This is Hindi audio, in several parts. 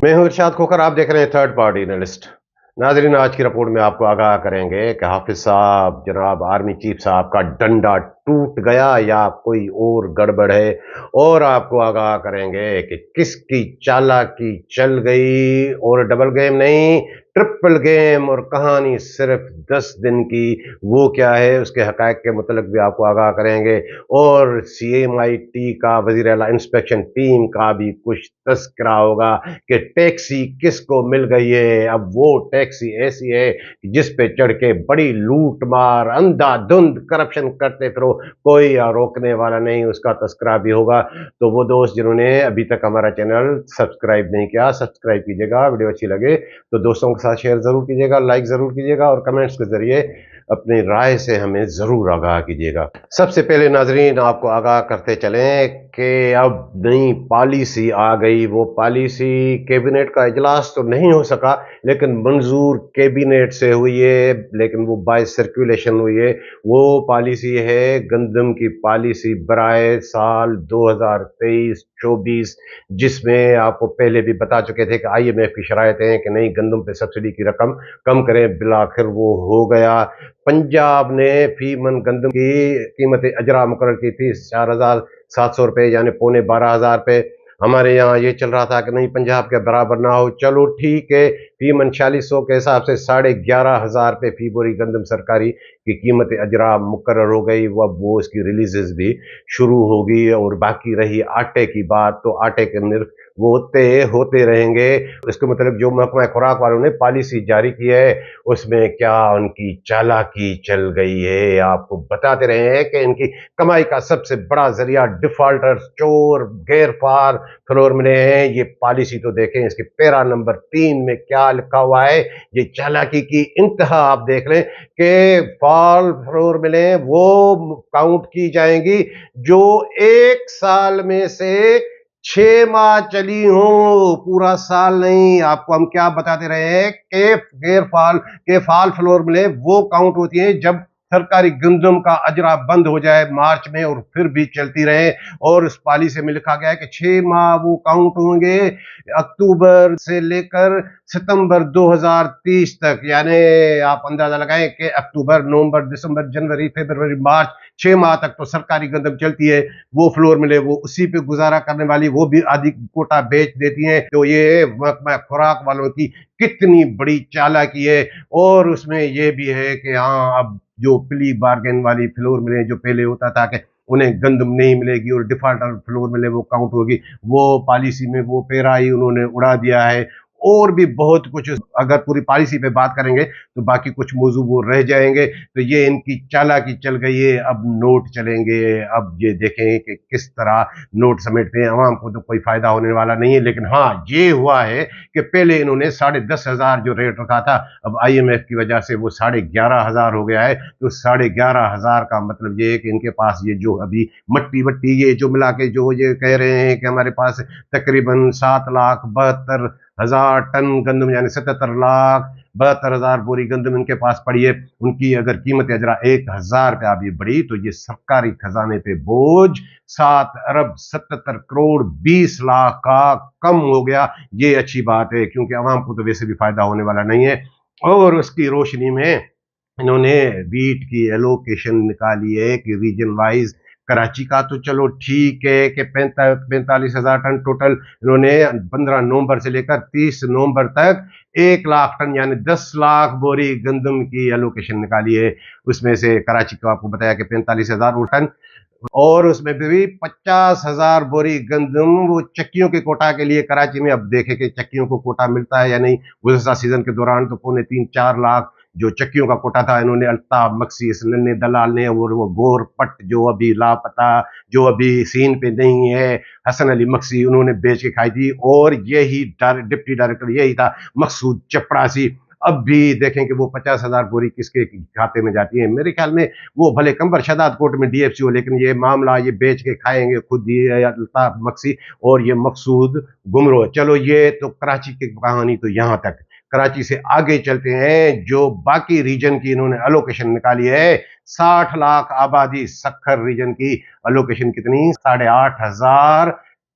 मैं हूं इरशाद खोखर, आप देख रहे हैं थर्ड पार्टी एनालिस्ट। नाजरीन, आज की रिपोर्ट में आपको आगाह करेंगे कि हाफिज साहब, जनाब आर्मी चीफ साहब का डंडा टूट गया या कोई और गड़बड़ है, और आपको आगाह करेंगे कि किसकी चालाकी चल गई और डबल गेम नहीं, ट्रिपल गेम, और कहानी सिर्फ 10 दिन की, वो क्या है उसके हकायक के मुतल्लिक भी आपको आगाह करेंगे। और CMIT का वजीर आला इंस्पेक्शन टीम का भी कुछ तस्करा होगा कि टैक्सी किसको मिल गई है। अब वो टैक्सी ऐसी है जिस पे चढ़ के बड़ी लूट मार, अंधाधुंध करप्शन करते फिरो, कोई रोकने वाला नहीं, उसका तस्करा भी होगा। तो वो दोस्त जिन्होंने अभी तक हमारा चैनल सब्सक्राइब नहीं किया, सब्सक्राइब कीजिएगा। वीडियो अच्छी लगे तो दोस्तों के साथ शेयर जरूर कीजिएगा, लाइक जरूर कीजिएगा, और कमेंट्स के जरिए अपनी राय से हमें जरूर आगाह कीजिएगा। सबसे पहले नाजरीन आपको आगाह करते चलें कि अब नई पॉलिसी आ गई। वो पॉलिसी कैबिनेट का इजलास तो नहीं हो सका, लेकिन मंजूर कैबिनेट से हुई है, लेकिन वो बाय सर्कुलेशन हुई है। वो पॉलिसी है गंदम की पॉलिसी बराए साल 2023-24, जिसमें आपको पहले भी बता चुके थे कि IMF की शरायतें हैं कि नहीं, गंदम पे सब्सिडी की रकम कम करें। बिलाखिर वो हो गया। पंजाब ने फी मन गंदम की कीमत अजरा मुकर्रर की थी 4,700 रुपये, यानी पौने 12,000 रुपये। हमारे यहाँ ये चल रहा था कि नहीं, पंजाब के बराबर ना हो। चलो ठीक है, फी मन 4600 के हिसाब से 11,500 रुपये फी बोरी गंदम सरकारी की कीमत अजरा मुकर्रर हो गई। अब वो इसकी रिलीजेस भी शुरू होगी। और बाकी रही आटे की बात, तो आटे के निर्ख वो होते रहेंगे। इसके मतलब जो महकमा खुराक वालों ने पॉलिसी जारी की है, उसमें क्या उनकी चालाकी चल गई है। आपको बताते रहे हैं कि इनकी कमाई का सबसे बड़ा जरिया डिफॉल्टर्स, चोर, गैरफार फ्लोर मिले हैं। ये पॉलिसी तो देखें, इसके पैरा नंबर 3 में क्या लिखा हुआ है। ये चालाकी की इंतहा आप देख लें कि फॉल फ्लोर मिले वो काउंट की जाएंगी जो 1 साल में से 6 माह चली हो, पूरा साल नहीं। आपको हम क्या बताते रहे हैं कि गैरफाल के फाल फ्लोर मिले वो काउंट होती है जब सरकारी गंदम का अजरा बंद हो जाए मार्च में, और फिर भी चलती रहे। और इस पॉलिसी में लिखा गया है कि 6 माह वो काउंट होंगे अक्टूबर से लेकर सितंबर 2030 तक। यानी आप अंदाजा लगाएं कि अक्टूबर, नवंबर, दिसंबर, जनवरी, फरवरी, मार्च, 6 माह तक तो सरकारी गंदम चलती है। वो फ्लोर मिले वो उसी पे गुजारा करने वाली, वो भी आधी कोटा बेच देती हैं। तो ये महकमा खुराक वालों की कितनी बड़ी चालाकी है। और उसमें ये भी है कि हाँ, अब जो प्ली बार्गेन वाली फ्लोर मिले, जो पहले होता था कि उन्हें गंदम नहीं मिलेगी और डिफॉल्टर फ्लोर मिले वो काउंट होगी, वो पॉलिसी में वो पैरा ही उन्होंने उड़ा दिया है। और भी बहुत कुछ, अगर पूरी पॉलिसी पे बात करेंगे तो बाकी कुछ मौजू वो रह जाएंगे। तो ये इनकी चालाकी चल गई है। अब नोट चलेंगे, अब ये देखें कि किस तरह नोट समेटते हैं। आवाम को तो कोई फायदा होने वाला नहीं है, लेकिन हाँ ये हुआ है कि पहले इन्होंने 10,500 जो रेट रखा था, अब IMF की वजह से वो 11,500 हो गया है। तो 11,500 का मतलब ये है कि इनके पास ये जो अभी मट्टी वट्टी ये जो मिला के जो ये कह रहे हैं कि हमारे पास तकरीबन 7,72,000 टन गंदम, यानी 77,72,000 बोरी गंदम इनके पास पड़ी है। उनकी अगर कीमत अजरा 1,000 रुपया भी बढ़ी तो ये सरकारी खजाने पे बोझ 7,77,20,00,000 का कम हो गया। ये अच्छी बात है, क्योंकि आवाम को तो वैसे भी फायदा होने वाला नहीं है। और उसकी रोशनी में इन्होंने वीट की एलोकेशन निकाली है कि रीजन वाइज कराची का तो चलो ठीक है कि 45,000 टन टोटल इन्होंने 15 नवंबर से लेकर 30 नवंबर तक 1 लाख टन यानी 10 लाख बोरी गंदम की एलोकेशन निकाली है। उसमें से कराची को आपको बताया कि 45,000 टन, और उसमें भी 50,000 बोरी गंदम वो चक्कियों के कोटा के लिए कराची में। अब देखें कि चक्कियों को कोटा मिलता है या नहीं। गुज़श्ता सीजन के दौरान तो 3.25-4 लाख जो चक्कियों का कोटा था, इन्होंने अल्ताफ मक्सी, इस नन्हे दलाल ने, और वो गोर पट जो अभी लापता, जो अभी सीन पे नहीं है, हसन अली मक्सी, उन्होंने बेच के खाई थी। और यही डिप्टी डायरेक्टर यही था मकसूद चपड़ासी। अब भी देखें कि वो 50,000 बोरी किसके खाते में जाती है। मेरे ख्याल में वो भले कंबर शदाद कोर्ट में DFC हो, लेकिन ये मामला ये बेच के खाएंगे खुद ये अल्ताफ मक्सी और ये मकसूद गुमरो। चलो ये तो कराची की कहानी तो यहाँ तक। कराची से आगे चलते हैं, जो बाकी रीजन की इन्होंने एलोकेशन निकाली है। 60 लाख आबादी, सक्खर रीजन की अलोकेशन कितनी, 8,500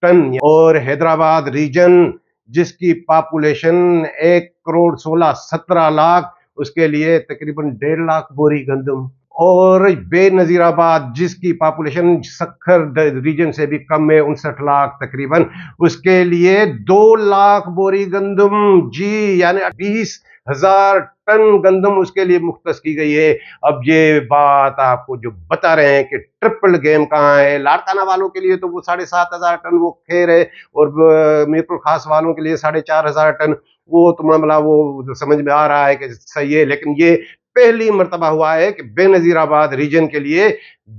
टन। और हैदराबाद रीजन जिसकी पॉपुलेशन 1,16,17 लाख, उसके लिए तकरीबन 1.5 लाख बोरी गंदम। और बेनजीराबाद जिसकी पॉपुलेशन सक्खर रीजन से भी कम है, 59 लाख तकरीबन, उसके लिए 2 लाख बोरी गंदम। जी, यानी 20,000 टन गंदम उसके लिए मुख्तस की गई है। अब ये बात आपको जो बता रहे हैं कि ट्रिपल गेम कहाँ है, लाड़काना वालों के लिए तो वो 7,500 टन वो खेर है, और मीरपुर खास वालों के लिए 4,500 टन वो तो मामला वो समझ में आ रहा है कि सही है। लेकिन ये पहली मर्तबा हुआ है कि बेनजीराबाद रीजन के लिए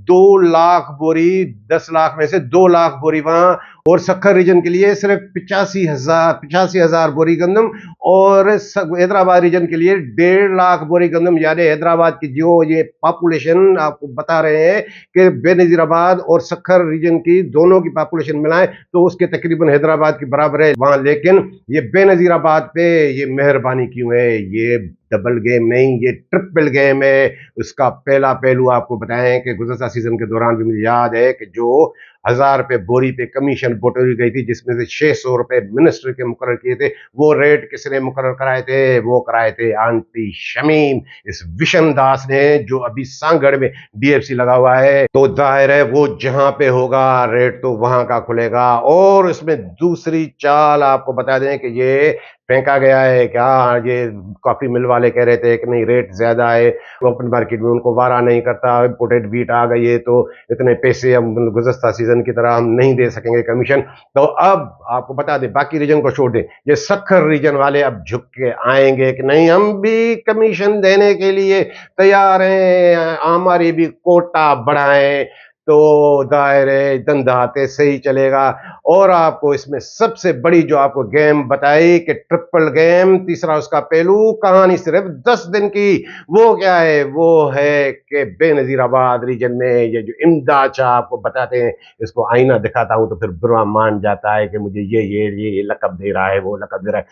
2 लाख बोरी, 10 लाख में से 2 लाख बोरी वहां, और सक्खर रीजन के लिए सिर्फ 85,000 बोरी गंदम, और हैदराबाद रीजन के लिए 1.5 लाख बोरी गंदम। यानी हैदराबाद की जो ये पॉपुलेशन आपको बता रहे हैं कि बेनजीराबाद और सक्खर रीजन की दोनों की पॉपुलेशन मिलाएं तो उसके तकरीबन हैदराबाद की बराबर है वहां। लेकिन ये बेनजीराबाद पे ये मेहरबानी क्यों है, ये डबल गेम नहीं, ये ट्रिपल गेम है। उसका पहला पहलू आपको बताएं कि गुज़श्ता सीजन के दौरान भी मुझे याद है कि जो 1,000 रुपए बोरी पे कमीशन बटोरी गई थी, जिसमें से 600 रुपए मिनिस्टर के मुकर्रर किए थे, वो रेट किसने मुकर्रर कराए थे, वो कराए थे आंटी शमीम, इस विशन दास ने, जो अभी सांगड़ में डीएफसी लगा हुआ है। तो जाहिर है वो जहां पे होगा रेट तो वहां का खुलेगा। और इसमें दूसरी चाल आपको बता दें कि ये फेंका गया है क्या, ये कॉफी मिल वाले कह रहे थे कि नहीं रेट ज्यादा है, ओपन मार्केट में उनको वारा नहीं करता, इम्पोर्टेड वीट आ गई है तो इतने पैसे हम गुज़श्ता सीजन की तरह हम नहीं दे सकेंगे कमीशन। तो अब आपको बता दें, बाकी रीजन को छोड़ दें, ये सक्खर रीजन वाले अब झुक के आएंगे कि नहीं हम भी कमीशन देने के लिए तैयार हैं, हमारी भी कोटा बढ़ाएं, तो दायरे धंधा सही चलेगा। और आपको इसमें सबसे बड़ी जो आपको गेम बताई कि ट्रिपल गेम, तीसरा उसका पहलू, कहानी सिर्फ 10 दिन की, वो क्या है, वो है कि बेनजीराबाद रीजन में ये जो इमदाद शाह आपको बताते हैं, इसको आईना दिखाता हूं तो फिर बुरा मान जाता है कि मुझे ये लकब दे रहा है, वो लकब दे रहा है।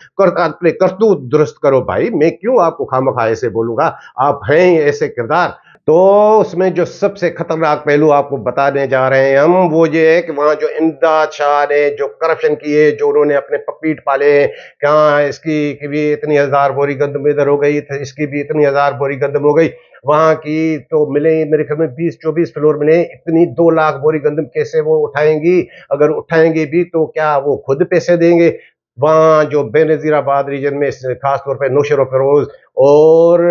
अपने करतूत दुरुस्त करो भाई, मैं क्यों आपको खामखा ऐसे बोलूंगा, आप हैं ऐसे किरदार। तो उसमें जो सबसे खतरनाक पहलू आपको बताने जा रहे हैं हम, वो ये है कि वहां जो इमदाद शाह ने जो करप्शन किए, जो उन्होंने अपने पपीट पाले, कहाँ इसकी की भी इतनी 1,000 बोरी गंदम इधर हो गई, इसकी भी इतनी 1,000 बोरी गंदम हो गई, वहां की तो मिले मेरे ख्याल में 20-24 फ्लोर मिले, इतनी 2 लाख बोरी गंदम कैसे वो उठाएंगी, अगर उठाएंगे भी तो क्या वो खुद पैसे देंगे। वहां जो बेनजीराबाद रीजन में खास तौर पर नौशेर फिरोज और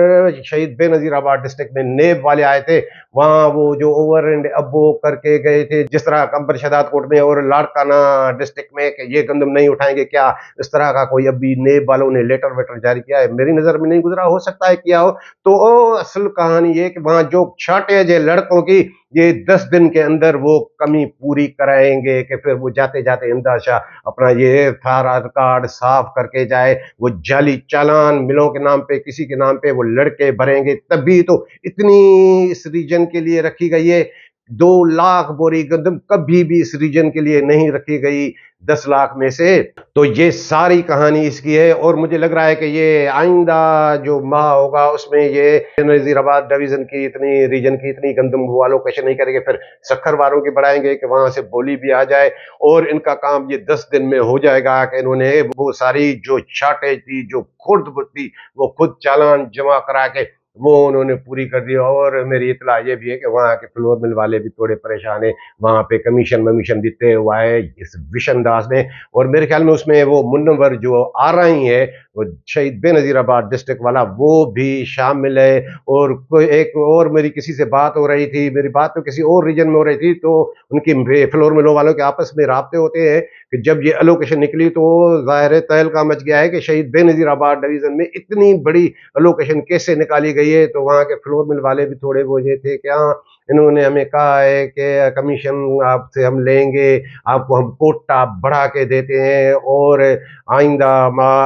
शहीद बेनजीराबाद डिस्ट्रिक्ट में नेब वाले आए थे, वहां वो जो ओवर एंड अबो करके गए थे, जिस तरह कंबर शहदाद कोट में और लाड़काना डिस्ट्रिक्ट में कि ये गंदम नहीं उठाएंगे, क्या इस तरह का कोई अभी नेब वालों ने लेटर वेटर जारी किया है, मेरी नजर में नहीं गुजरा, हो सकता है किया हो। तो असल कहानी ये कि वहां जो शॉर्टेज है लड़कों की, ये 10 दिन के अंदर वो कमी पूरी कराएंगे कि फिर वो जाते जाते इमदाद शाह अपना ये थारा कार्ड साफ करके जाए, वो जाली चालान मिलों के नाम पे, किसी के नाम पे वो लड़के भरेंगे, तभी तो इतनी इस रीजन के लिए रखी गई है। 2 लाख बोरी गंदम कभी भी इस रीजन के लिए नहीं रखी गई 10 लाख में से। तो ये सारी कहानी इसकी है, और मुझे लग रहा है कि ये आइंदा जो माह होगा उसमें ये नजीराबाद डिवीजन की इतनी रीजन की इतनी गंदम वो अलोकेशन नहीं करेंगे, फिर सक्खर वालों की बढ़ाएंगे कि वहां से बोली भी आ जाए, और इनका काम ये 10 दिन में हो जाएगा कि इन्होंने वो सारी जो शार्टेज थी, जो खुर्द थी, वो खुद चालान जमा करा के वो उन्होंने पूरी कर दी। और मेरी इतला ये भी है कि वहाँ के फ्लोर मिल वाले भी थोड़े परेशान है, वहाँ पे कमीशन वमीशन देते हुआ है इस विशन दास ने। और मेरे ख्याल में उसमें वो मुन्नवर जो आ रही है, वो शहीद बेनजीराबाद डिस्ट्रिक्ट वाला, वो भी शामिल है। और कोई एक और मेरी किसी से बात हो रही थी, मेरी बात तो किसी और रीजन में हो रही थी, तो उनकी फ्लोर मिलों वालों के आपस में राब्ते होते हैं कि जब ये अलोकेशन निकली तो जाहिर तहलका मच गया है कि शहीद बेनजीराबाद डिवीजन में इतनी बड़ी अलोकेशन कैसे निकाली गई है। तो वहाँ के फ्लोर मिल वाले भी थोड़े वो ये थे कि हाँ इन्होंने हमें कहा है कि कमीशन आपसे हम लेंगे, आपको हम कोटा बढ़ा के देते हैं और आइंदा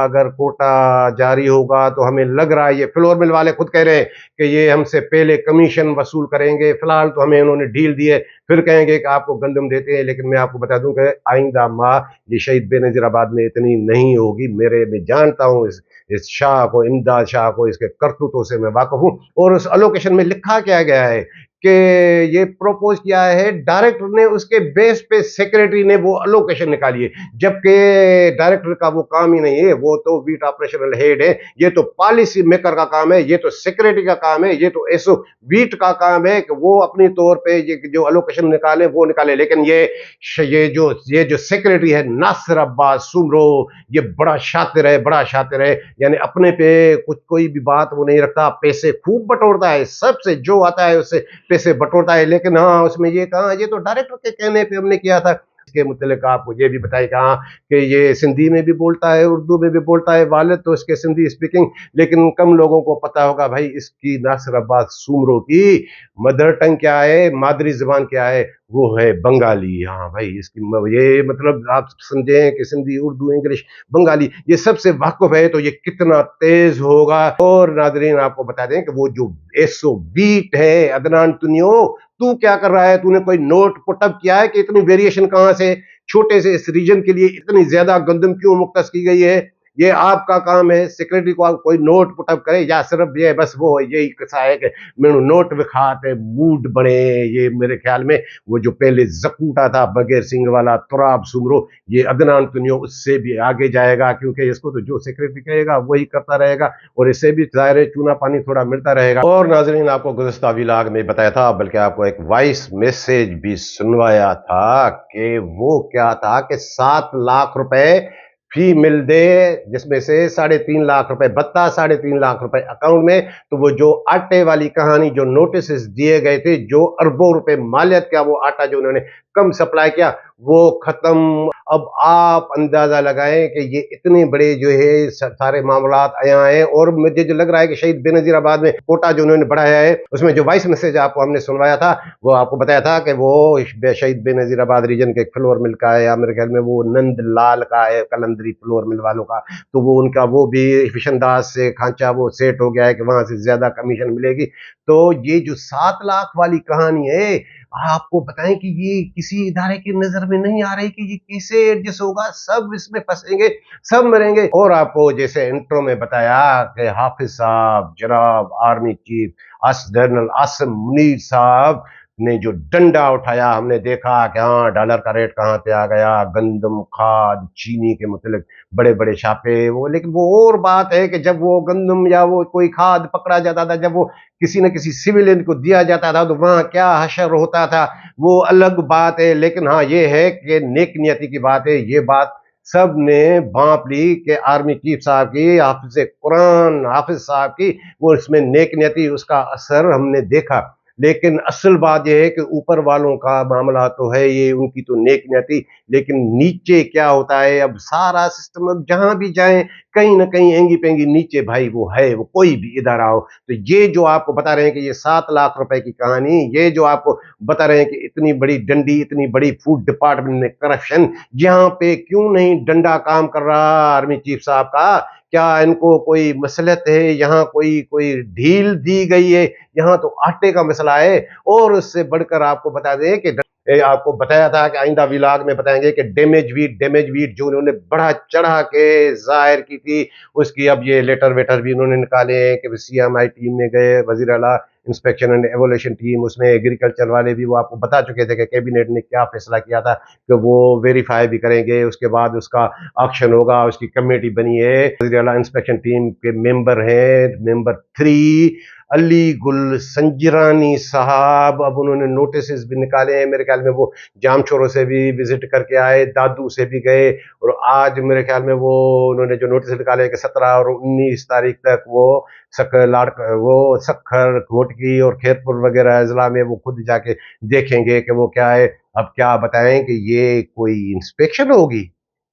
अगर कोटा जारी होगा तो हमें लग रहा है, ये फ्लोर मिल वाले खुद कह रहे हैं कि ये हमसे पहले कमीशन वसूल करेंगे। फिलहाल तो हमें उन्होंने डील दी है, फिर कहेंगे कि आपको गंदम देते हैं। लेकिन मैं आपको बता दूं कि आइंदा माह ये शहीद बेनजीराबाद में इतनी नहीं होगी। मैं जानता हूं इस शाह को, इमदाद शाह को, इसके करतूतों से मैं वाकिफ हूं। और उस अलोकेशन में लिखा क्या गया है कि ये प्रपोज किया है डायरेक्टर ने, उसके बेस पे सेक्रेटरी ने वो अलोकेशन निकाली है, जबकि डायरेक्टर का वो काम ही नहीं है, वो तो बीट ऑपरेशनल हेड है। ये तो पॉलिसी मेकर का काम है, ये तो सेक्रेटरी का काम है, ये तो एसओ बीट का काम है कि वो अपनी तौर पे ये जो अलोकेशन निकाले वो निकाले। लेकिन ये जो सेक्रेटरी है नासिर अब्बास सुमरो, ये बड़ा शातिर है, बड़ा शातिर है। यानी अपने पे कुछ कोई भी बात वो नहीं रखता, पैसे खूब बटोरता है, सबसे जो आता है उससे पैसे बटोरता है। लेकिन हाँ, उसमें ये कहा, ये तो डायरेक्टर के कहने पे हमने किया था। इसके मुतल्लिक आपको ये भी बताया कहा कि ये सिंधी में भी बोलता है, उर्दू में भी बोलता है, वालिद तो इसके सिंधी स्पीकिंग। लेकिन कम लोगों को पता होगा भाई इसकी नासिर अब्बास सुमरो की मदर टंग क्या है, मादरी जबान क्या है, वो है बंगाली। हाँ भाई, इसकी ये मतलब आप समझे कि सिंधी, उर्दू, इंग्लिश, बंगाली ये सबसे वाकिफ है तो ये कितना तेज होगा। और नाजरीन आपको बता दें कि वो जो 120 है, अदनान तुनियो, तू क्या कर रहा है? तूने कोई नोट पुटअप किया है कि इतनी वेरिएशन कहां से, छोटे से इस रीजन के लिए इतनी ज्यादा गंदम क्यों मुख्तस की गई है? ये आपका काम है, सेक्रेटरी को आप कोई नोट पुटअप करे, या सिर्फ ये बस वो यही किस्सा है कि मैंने नोट विखाते मूड बने। ये मेरे ख्याल में वो जो पहले जकूटा था बगैर सिंह वाला तुराब सुमरो, ये अदनान तुनियो उससे भी आगे जाएगा, क्योंकि इसको तो जो सेक्रेटरी कहेगा वही करता रहेगा और इससे भी जाहिर चूना पानी थोड़ा मिलता रहेगा। और नाजरीन आपको गुज़श्ता विलाग में बताया था, बल्कि आपको एक वॉइस मैसेज भी सुनवाया था कि वो क्या था कि 7 लाख रुपए फी मिल दे, जिसमें से 3.5 लाख रुपए भत्ता, 3.5 लाख रुपए अकाउंट में। तो वो जो आटे वाली कहानी, जो नोटिस दिए गए थे, जो अरबों रुपए मालियत का वो आटा जो उन्होंने कम सप्लाई किया, वो खत्म। अब आप अंदाजा लगाएं कि ये इतने बड़े जो है सारे मामलात आया है। और मुझे जो लग रहा है कि शहीद बेनजीराबाद में कोटा जो उन्होंने बढ़ाया है, उसमें जो वॉइस मैसेज आपको हमने सुनवाया था, वो आपको बताया था कि वो शहीद बेनजीराबाद रीजन के फ्लोर मिल का है, या मेरे ख्याल में वो नंद लाल का है, कलंदरी फ्लोर मिल वालों का। तो वो उनका वो भी फिशंदाज से खांचा वो सेट हो गया है कि वहां से ज्यादा कमीशन मिलेगी। तो ये जो 7 लाख वाली कहानी है, आपको बताएं कि ये किसी इदारे की नजर में नहीं आ रही कि ये कैसे एडजस्ट होगा। सब इसमें फंसेंगे, सब मरेंगे। और आपको जैसे इंट्रो में बताया कि हाफिज साहब, जनाब army chief general Asim Munir साहब ने जो डंडा उठाया, हमने देखा कि हाँ डॉलर का रेट कहाँ पे आ गया, गंदम, खाद, चीनी के मतलब बड़े बड़े छापे वो। लेकिन वो और बात है कि जब वो गंदम या वो कोई खाद पकड़ा जाता था, जब वो किसी न किसी सिविलियन को दिया जाता था, तो वहां क्या हशर होता था, वो अलग बात है। लेकिन हाँ ये है कि नेक नियति की बात है, ये बात सब ने भांप ली कि आर्मी चीफ साहब की, हाफिज कुरान हाफिज साहब की, वो इसमें नेक नियति, उसका असर हमने देखा। लेकिन असल बात यह है कि ऊपर वालों का मामला तो है ये, उनकी तो नेक नियति, लेकिन नीचे क्या होता है, अब सारा सिस्टम, अब जहां भी जाएं कहीं ना कहीं एंगी पेंगी नीचे भाई वो है, वो कोई भी इदारा हो। तो ये जो आपको बता रहे हैं कि ये 7 लाख रुपए की कहानी, ये जो आपको बता रहे हैं कि इतनी बड़ी डंडी, इतनी बड़ी फूड डिपार्टमेंट में करप्शन, यहाँ पे क्यों नहीं डंडा काम कर रहा आर्मी चीफ साहब का? क्या इनको कोई मसलत है? यहाँ कोई कोई ढील दी गई है? यहाँ तो आटे का मसला है। और उससे बढ़कर आपको बता दें कि आपको बताया था कि आइंदा विलाग में बताएंगे कि डैमेज वीट जो उन्होंने बढ़ा चढ़ा के जाहिर की थी, उसकी अब ये लेटर वेटर भी उन्होंने निकाले हैं कि सीएमआई टीम में गए, वजीर आला इंस्पेक्शन एंड एवोल्यूशन टीम, उसमें एग्रीकल्चर वाले भी, वो आपको बता चुके थे कि कैबिनेट ने क्या फैसला किया था कि वो वेरीफाई भी करेंगे, उसके बाद उसका एक्शन होगा। उसकी कमेटी बनी है, वजीर आला इंस्पेक्शन टीम के मेंबर हैं, मेंबर 3 अली गुल संजरानी साहब। अब उन्होंने नोटिस भी निकाले हैं, मेरे ख्याल में वो जाम छोरों से भी विजिट करके आए, दादू से भी गए, और आज मेरे ख्याल में वो उन्होंने जो नोटिस निकाले कि 17 और 19 तारीख तक वो सखर, घोटकी और खेरपुर वगैरह अजला में वो खुद जाके देखेंगे कि वो क्या है। अब क्या बताएं कि ये कोई इंस्पेक्शन होगी,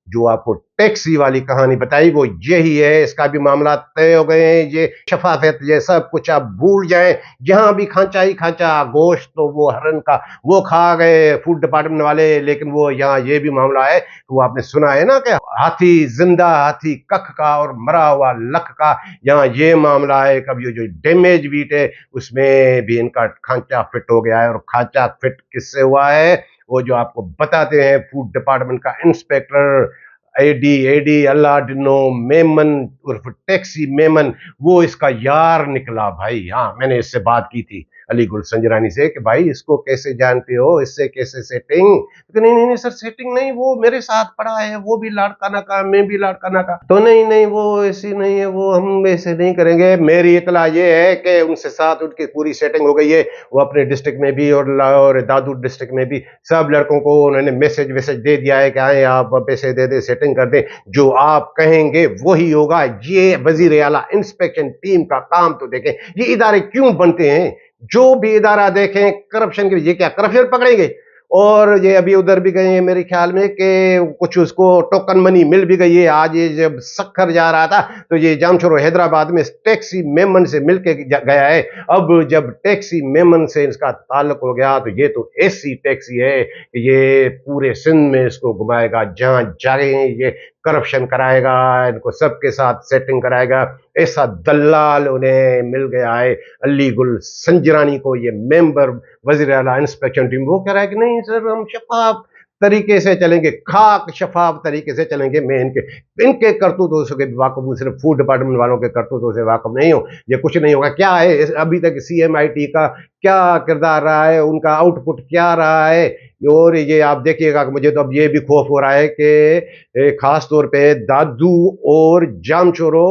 जो आपको टैक्सी वाली कहानी बताई वो यही है। इसका भी मामला तय हो गए हैं। ये शफाफियत, ये सब कुछ आप भूल जाएं। जहां भी खांचा ही खांचा, गोश्त तो वो हरन का वो खा गए फूड डिपार्टमेंट वाले, लेकिन वो यहाँ ये भी मामला है, वो आपने सुना है ना, क्या हाथी जिंदा, हाथी कख का और मरा हुआ लख का। यहाँ ये मामला है। कब ये जो डैमेज वीट है उसमें भी इनका खांचा फिट हो गया है। और खांचा फिट किससे हुआ है? वो जो आपको बताते हैं फूड डिपार्टमेंट का इंस्पेक्टर एडी एडी अल्लाडिनो मेमन उर्फ टैक्सी मेमन, वो इसका यार निकला भाई। हाँ, मैंने इससे बात की थी अली गुल संजरानी से कि भाई इसको कैसे जानते हो, इससे कैसे सेटिंग? तो नहीं नहीं नहीं सर, सेटिंग नहीं, वो मेरे साथ पड़ा है, वो भी लाड़काना का, मैं भी लाड़काना का। तो नहीं नहीं, वो ऐसी नहीं है, वो हम ऐसे नहीं करेंगे। मेरी इतला ये है कि उनसे साथ उनकी पूरी सेटिंग हो गई है। वो अपने डिस्ट्रिक्ट में भी और दादू डिस्ट्रिक्ट में भी सब लड़कों को उन्होंने मैसेज वैसेज दे दिया है कि आए आप पैसे दे दे, सेटिंग कर दे, जो आप कहेंगे वही होगा। ये वजीर आला इंस्पेक्शन टीम का काम तो देखें। ये इदारे क्यों बनते हैं? जो भी इदारा देखें करप्शन के, ये क्या करप्शन पकड़ेंगे? और ये अभी उधर भी गए हैं मेरे ख्याल में कि कुछ उसको टोकन मनी मिल भी गई है। आज ये जब सक्खर जा रहा था तो ये जामशोरो हैदराबाद में टैक्सी मेमन से मिलके गया है। अब जब टैक्सी मेमन से इसका ताल्लुक हो गया तो ये तो ऐसी टैक्सी है कि ये पूरे सिंध में इसको घुमाएगा, जहां जाए ये करप्शन कराएगा, इनको सबके साथ सेटिंग कराएगा। ऐसा दल्लाल उन्हें मिल गया है अली गुल संजरानी को, ये मेंबर वजीर आला इंस्पेक्शन टीम। वो कह रहा है कि नहीं सर, हम शफाफ तरीके से चलेंगे, खाक शफाफ तरीके से चलेंगे। मैं इनके इनके करतूतों से वाकफ हूँ, सिर्फ फूड डिपार्टमेंट वालों के करतूतों से वाकफ नहीं हूँ। ये कुछ नहीं होगा। क्या है अभी तक CMIT का क्या किरदार रहा है, उनका आउटपुट क्या रहा है? और ये आप देखिएगा कि मुझे तो अब ये भी खौफ हो रहा है कि खास तौर पे दादू और जामचोरो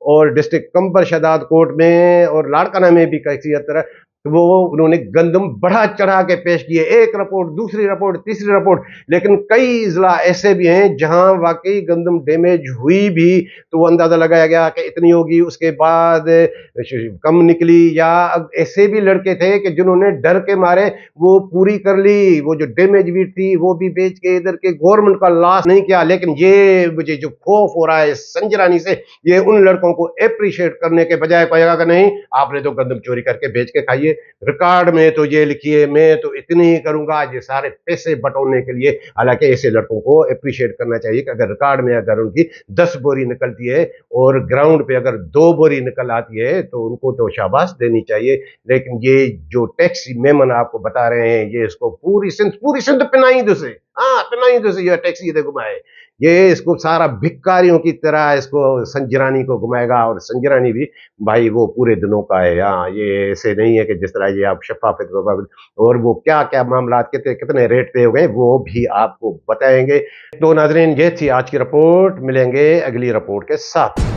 और डिस्ट्रिक्ट कंबर शदाद कोर्ट में और लाड़काना में भी किसी तरह वो उन्होंने गंदम बढ़ा चढ़ा के पेश किए। एक रिपोर्ट, दूसरी रिपोर्ट, तीसरी रिपोर्ट, लेकिन कई जिला ऐसे भी हैं जहां वाकई गंदम डैमेज हुई भी तो वो अंदाजा लगाया गया कि इतनी होगी, उसके बाद कम निकली। या ऐसे भी लड़के थे कि जिन्होंने डर के मारे वो पूरी कर ली, वो जो डैमेज वीट थी वो भी बेच के इधर के गवर्नमेंट का लॉस नहीं किया। लेकिन ये मुझे जो खौफ हो रहा है संजरानी से, ये उन लड़कों को अप्रिशिएट करने के बजाय कहेगा कि नहीं आपने तो गंदम चोरी करके बेच के खाइए, रिकॉर्ड में तो ये लिखिए मैं तो इतनी ही करूंगा, ये सारे पैसे बटोरने के लिए। हालांकि ऐसे लड़कों को अप्रिशिएट करना चाहिए कि अगर रिकॉर्ड में अगर उनकी 10 बोरी निकलती है और ग्राउंड पे अगर 2 बोरी निकल आती है तो उनको तो शाबाश देनी चाहिए। लेकिन ये जो टैक्सी मेमन आपको बता रहे हैं, ये इसको पूरी सिंध पिनाई दो से, हाँ पिनाई दो से ये टैक्सी दे घुमाए। ये इसको सारा भिखारियों की तरह इसको संजरानी को घुमाएगा। और संजरानी भी भाई वो पूरे दिनों का है। हाँ, ये ऐसे नहीं है कि जिस तरह ये आप शफाफत और वो क्या क्या मामला कितने कितने रेट पे हो गए वो भी आपको बताएंगे। तो नाजरीन, ये थी आज की रिपोर्ट। मिलेंगे अगली रिपोर्ट के साथ।